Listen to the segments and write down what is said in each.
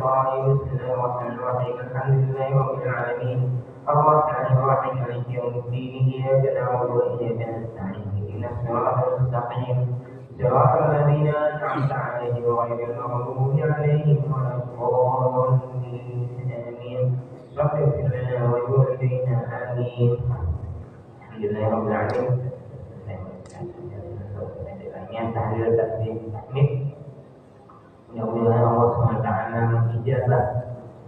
Bismillahirrahmanirrahim. Bismillahirrahmanirrahim. Alhamdulillahi rabbil alamin. Ar-Rahmanir-Rahim. Maliki yaumiddin. Iyyaka na'budu wa iyyaka nasta'in. Ihdinas siratal mustaqim. Siratal ladzina an'amta 'alaihim ghairil maghdubi 'alaihim waladdallin. Amin. Rabbi ighfir lana wa liwalidayna. Amin. Alhamdulillahi rabbil alamin. Tahlil tasbih tahmid. Mudah-mudahan Allah SWT mengijabah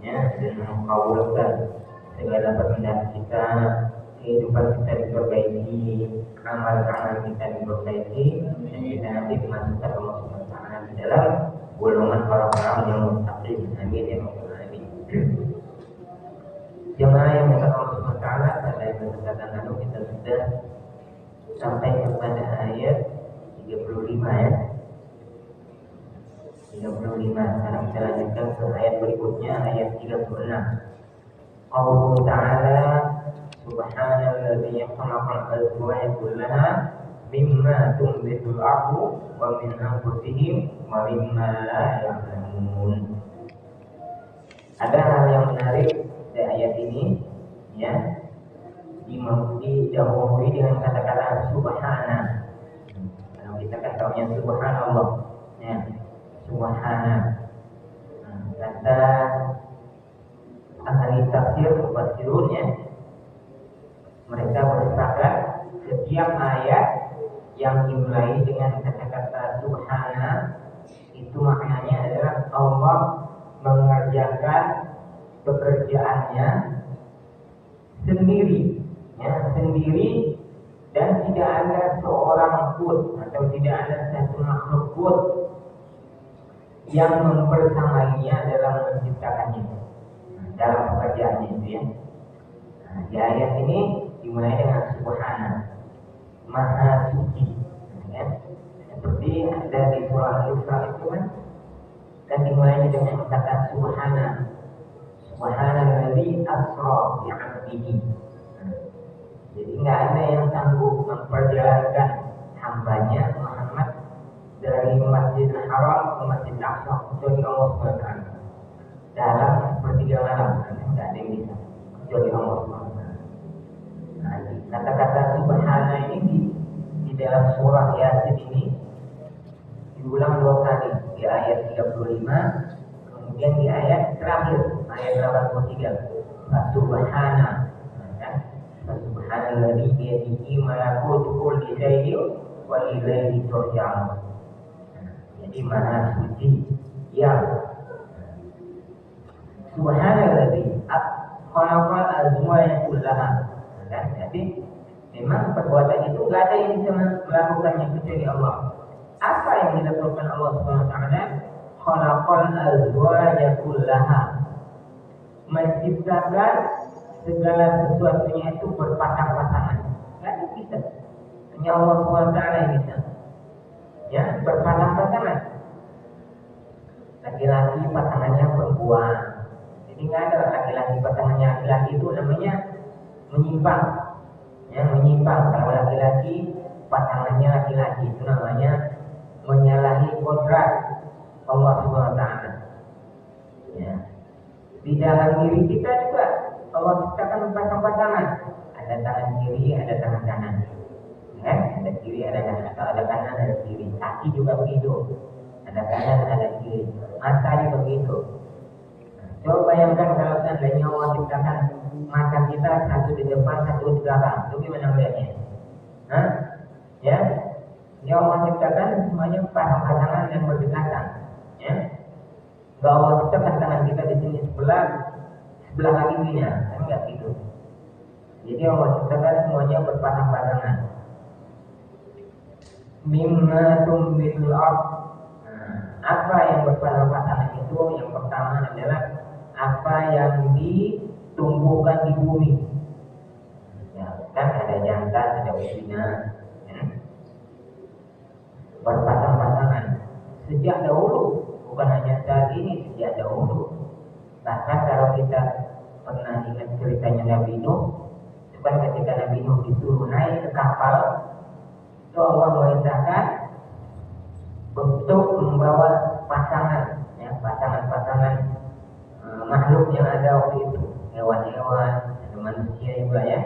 dan mengabulkan segala permintaan kita, kehidupan kita diperbaiki, amal-amal kita diperbaiki, dan kita nanti dimasukkan Allah SWT di dalam golongan orang-orang yang muttaqin. Amin ya rabbal alamin. Jemaah yang dekat Allah SWT, pada kesempatan lalu kita sudah sampai kepada ayat 35 ya. 35. Sekarang kita lanjutkan ke ayat berikutnya, ayat 36. Qauluhu ta'ala subhanalladzi khalaqal azwaja kullaha mimma tunbitul ardu wa min anfusihim wa mimma la ya'lamun. Ada hal yang menarik dari ayat ini ya, didahului dengan kata-kata subhana. Kita katakannya subhanallah ya, subhana. Kata ahli tafsir mufassirun ya, mereka bersepakat setiap ayat yang dimulai dengan kata-kata subhana itu maknanya adalah Allah mengerjakan pekerjaannya sendiri ya, sendiri, dan tidak ada seorang pun atau tidak ada satu makhluk pun yang mempersamainya dalam menciptakannya, dalam pekerjaannya itu ya. Di ayat ini dimulai dengan subhana, maha suci ya. Seperti ada di surah Al-Isra itu kan dimulai dengan kata subhana, subhanalladzi asra bi 'abdihi. Jadi nggak ada yang sanggup memperjalankan hambanya Muhammad dari Masjidil Haram ke Masjidil Aqsa kecuali Allah SWT dalam sepertiga malam. Nggak ada yang bisa kecuali Allah SWT. Nah, kata-kata subhana ini di dalam surah Yasin ini diulang 2 kali, di ayat 35, kemudian di ayat terakhir ayat 83. Subhana. Subhanalladzi biyadihi malakutu kulli syai'in wa ilaihi turja'un. Jadi maha suci yang subhanalladzi khalaqal azwaja kullaha. Jadi memang perbuatan itu tidak ada yang bisa melakukannya kecuali Allah. Apa yang dilakukan Allah SWT? Khalaqal azwaja kullaha, menciptakan segala sesuatunya itu berpasang-pasangan. Tidak bisa. Hanya Allah SWT yang bisa. Ya, berpasang-pasangan. Laki-laki pasangannya perempuan. Jadi nggak ada laki-laki pasangannya laki-laki, itu namanya menyimpang. Ya, menyimpang. Kalau laki-laki pasangannya laki-laki, itu namanya menyalahi kodrat Allah SWT. Ya. Di dalam diri kita juga Allah ciptakan pasang-pasangan. Ada tangan kiri, ada tangan kanan. Ya, ada kiri, ada kanan. Atau ada kanan, ada kiri. Kaki juga begitu. Ada kanan, ada kiri. Mata juga begitu. Nah, coba bayangkan kalau seandainya Allah ciptakan mata kita satu di depan, satu di belakang. Itu gimana melihatnya? Hah? Ya? Ya, Allah ciptakan semuanya pasang-pasangan yang berdekatan. Ya? Kalau Allah ciptakan tangan kita di sini sebelah kakinya, kan enggak gitu. Jadi Allah ciptakan semuanya berpasang-pasangan. Mimma tumbitul ard. Apa yang berpasang-pasangan itu? Yang pertama adalah apa yang ditumbuhkan di bumi. Ya, kan ada jantan, ada betina. Ya. Berpasang-pasangan sejak dahulu, bukan hanya saat ini, sejak dahulu. Bahkan kalau kita pernah ingat ceritanya Nabi Nuh, itu kan ketika Nabi Nuh disuruh naik ke kapal, itu Allah merintahkan untuk membawa pasangan, ya, pasangan-pasangan makhluk yang ada waktu itu, hewan-hewan, ada manusia juga ya,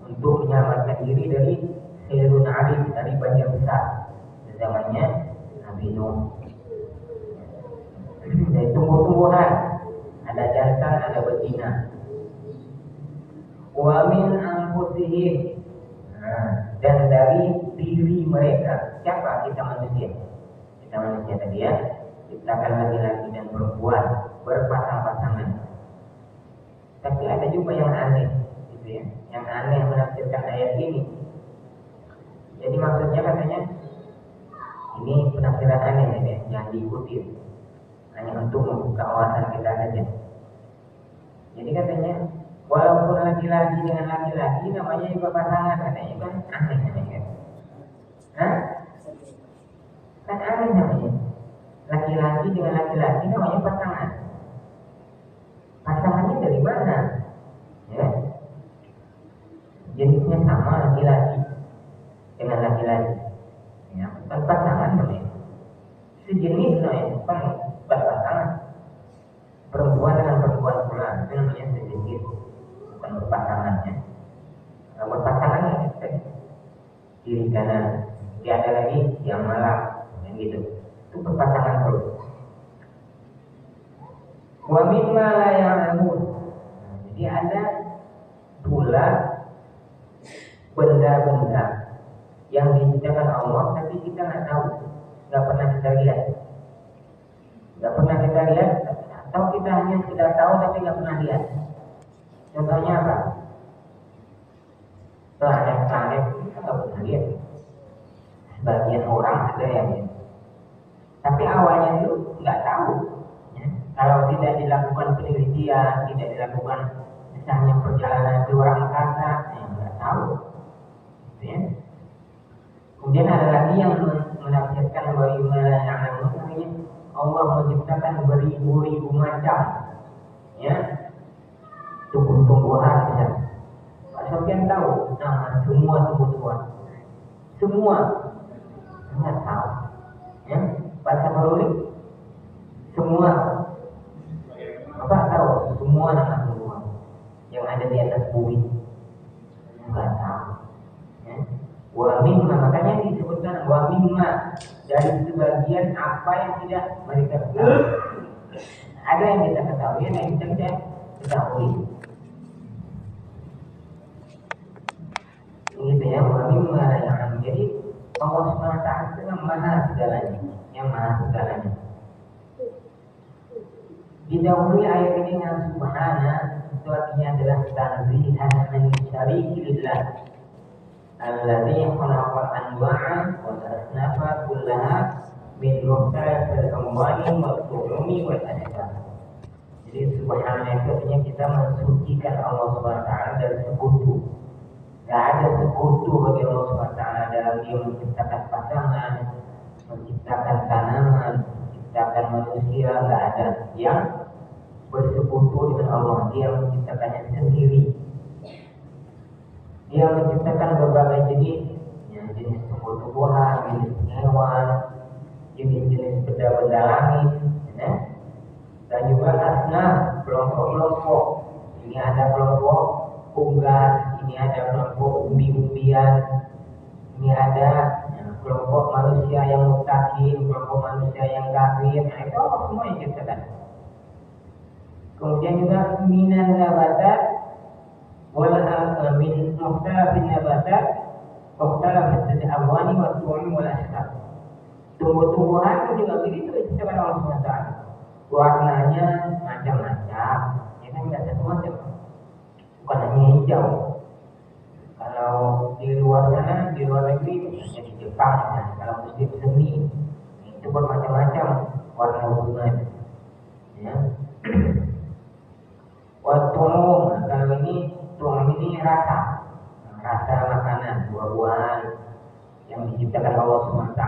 untuk menyelamatkan diri dari Sayyidun Arif, dari banjir besar di zamannya Nabi Nuh. Dari tumbuh-tumbuhan, ada jantan, ada betina. Wa min anfusihim, dan dari diri mereka. Siapa? Kita manusia. Kita manusia tadi ya, ciptakan laki-laki dan perempuan berpasang-pasangan. Tapi ada juga yang aneh, gitu ya, yang aneh menafsirkan ayat ini. Jadi maksudnya katanya ini penafsiran aneh ya, yang diikuti hanya untuk membuka wawasan kita saja. Jadi katanya walaupun laki-laki dengan laki-laki namanya juga pasangan, katanya kan aneh kan? Hah? Kan aneh namanya. Laki-laki dengan laki-laki namanya pasangan. Pasangannya dari mana? Ya. Jenisnya sama, laki-laki dengan laki-laki. Ya, bukan pasangan namanya. Sejenis namanya, bukan pasangan. Perempuan dengan perempuan pula, itu namanya sejenis, bukan berpasangannya. Kalau berpasangan ya kiri kanan, tidak ada lagi yang malam, yang gitu. Itu berpasangan terus. Wa mimma la ya'lamun. Jadi ada pula benda-benda yang diciptakan Allah tapi kita nggak tahu, nggak pernah kita lihat, atau kita hanya sudah tahu tapi nggak pernah lihat. Contohnya apa? Planet kita nggak pernah lihat. Sebagian orang ada yang lihat, tapi awalnya itu nggak tahu. Ya. Kalau tidak dilakukan penelitian, tidak dilakukan misalnya perjalanan ke luar angkasa, nggak tahu. Ya. Kemudian ada lagi yang menafsirkan bagaimana yang namanya Allah menciptakan beribu-ribu macam, ya, tumbuh-tumbuhan misalnya. Pak Sofian tahu nama semua tumbuh-tumbuhan, semua nggak tahu, ya. Pak Sabaruli semua apa tahu semua nama tumbuhan yang ada di atas bumi, nggak tahu. Ya. Wa mimma, makanya disebutkan wa mimma, dari sebagian apa yang tidak mereka ketahui. Ada yang kita ketahui, ada yang kita tidak ketahui. Ini ya, wa mimma yang jadi Allah SWT itu yang maha segalanya, yang maha segalanya. Didahului ayat ini dengan subhana, itu artinya adalah tanzihan an syariki lillah alladzi khalaqa anwa'a wal asnafa kullaha min mukhtalifil amwali wal qurumi wal ashkar. Jadi subhanallah itu artinya kita mensucikan Allah SWT dari sekutu. Tidak ada sekutu bagi Allah SWT dalam Dia menciptakan pasangan, menciptakan tanaman, menciptakan manusia. Tidak ada yang bersekutu dengan Allah. Dia menciptakannya sendiri. Dia menciptakan berbagai jenis, ya, jenis tumbuh-tumbuhan, jenis hewan, jenis-jenis benda-benda langit, ya. Dan juga asnaf, kelompok-kelompok. Ini ada kelompok unggas, ini ada kelompok umbi-umbian, ini ada kelompok manusia yang mutakin, kelompok manusia yang kafir. Nah, itu apa semua yang diciptakan. Kemudian juga minan nabatat min mukhtalafin nabatat mukhtalafin al-awani wa tu'um wal ashkar. Tumbuh-tumbuhan itu juga begitu diciptakan Allah SWT. Warnanya macam-macam, ya kan tidak satu macam, bukan hanya hijau. Kalau di luar sana, di luar negeri, misalnya di Jepang, nah, kalau musim semi itu bermacam-macam warna bunga, ya. Waktu kalau ini tuang ini rasa makanan, buah-buahan yang diciptakan Allah SWT.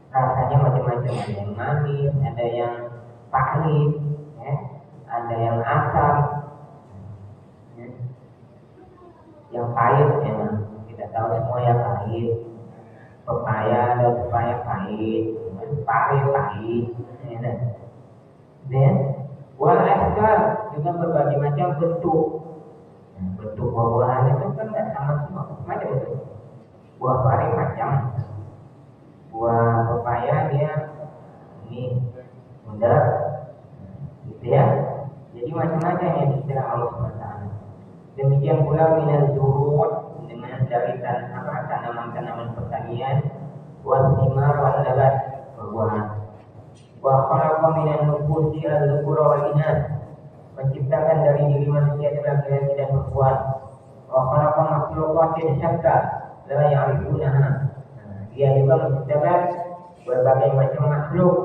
Rasanya macam-macam, ada yang manis, ada yang pahit, ya, ada yang asam, ya. Yang pahit, ya, kita tahu semua yang pahit. Pepaya ada pepaya pahit, pare pahit, ya. Dan wal ashkar, dengan berbagai macam bentuk. Bentuk buah-buahan itu kan nggak sama semua, macam itu. Buah pari macam, buah pepaya dia ini bundar, gitu ya. Jadi macam-macam yang dikira Allah SWT. Demikian pula minal zurut dengan dari tanaman-tanaman pertanian, wasimar wal nabat buah-buahan. Wa khalaqa minan nufusi al-dzukura wal inas, menciptakan dari diri manusia laki-laki dan perempuan. Wa khalaqa makhluqatin syatta la ya'rifunaha. Dia juga menciptakan berbagai macam makhluk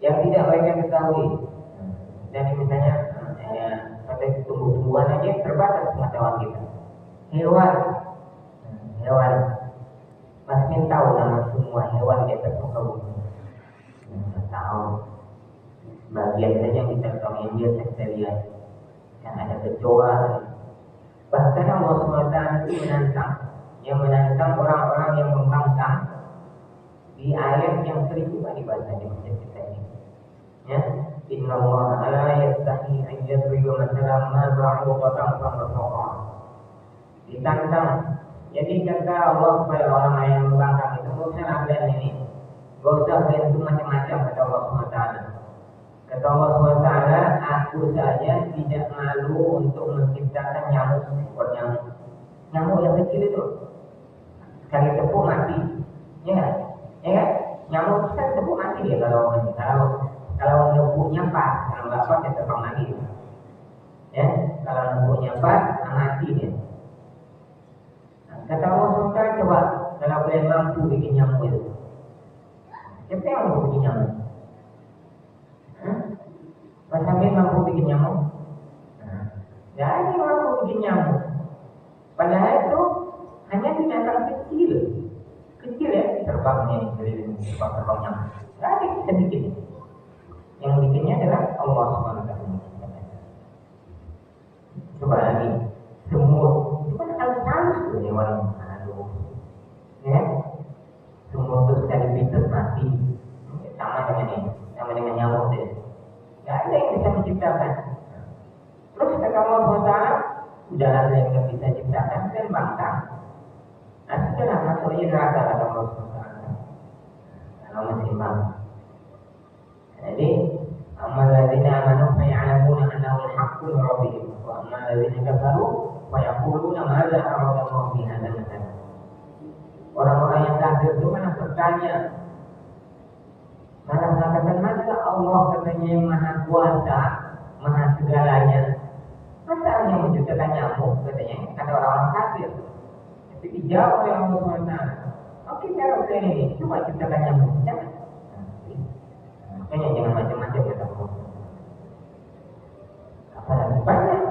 yang tidak mereka ketahui. Dan misalnya pada tumbuh-tumbuhan aja terbatas pengetahuan kita. Hewan, pasti tahu nama semua hewan di atas muka bumi. Tahu. Bagian saja yang kita tahu yang dia kita lihat. Yang ada kecoa. Bahkan Allah SWT itu menantang orang-orang yang membangkang di ayat yang sering juga dibaca di masjid kita ini. Ya, Inna Allah la yastahi an yadriba mathalan ma ba'udatan fawqa. Ditantang. Jadi kata Allah kepada orang yang membangkang itu, enggak usah ambil ini. Enggak usah bentuk macam-macam kata Allah SWT. Kata Allah SWT, aku saja tidak malu untuk menciptakan nyamuk. Nyamuk yang kecil itu. Sekali tepuk mati. Ya kan? Nyamuk kita tepuk mati dia kalau nempuknya pas, kalau nggak pas dia terbang lagi. Ya, kalau nempuknya pas, mati dia. Kata Allah SWT, coba kalau kalian mampu bikin nyamuk itu. Siapa yang mampu bikin nyamuk? Mas Amin mampu bikin nyamuk? Tidak ada yang mampu bikin nyamuk. Padahal itu hanya binatang kecil ya, terbangnya terbang nyamuk. Tidak ada yang bisa bikin. Yang bikinnya adalah Allah SWT. Coba lagi, semut. Itu kan halus tuh hewan halus. Ya, semut itu sekali pites mati. Sama dengan nyamuk deh. Tidak ada yang bisa menciptakan. Terus kata Allah SWT, sudah ada yang tidak bisa ciptakan dan bangkang. Nah, sudahlah masuk aja neraka kata Allah SWT. Kalau masih bangkang. Jadi, amal ladzina amanu fa ya'lamuna annahu al-haqqu min rabbihim wa amal ladzina kafaru fa yaquluna madza arada Allah bi hadzal matsal. Orang-orang yang kafir itu mana bertanya, malah mengatakan masa Allah katanya yang maha kuasa, maha segalanya, masa hanya menciptakan nyamuk katanya, kata orang-orang kafir. Tapi dijawab oleh Allah SWT, oke cara begini ini, coba ciptakan nyamuk, jangan. Makanya jangan macam-macam kata Allah. Apalagi banyak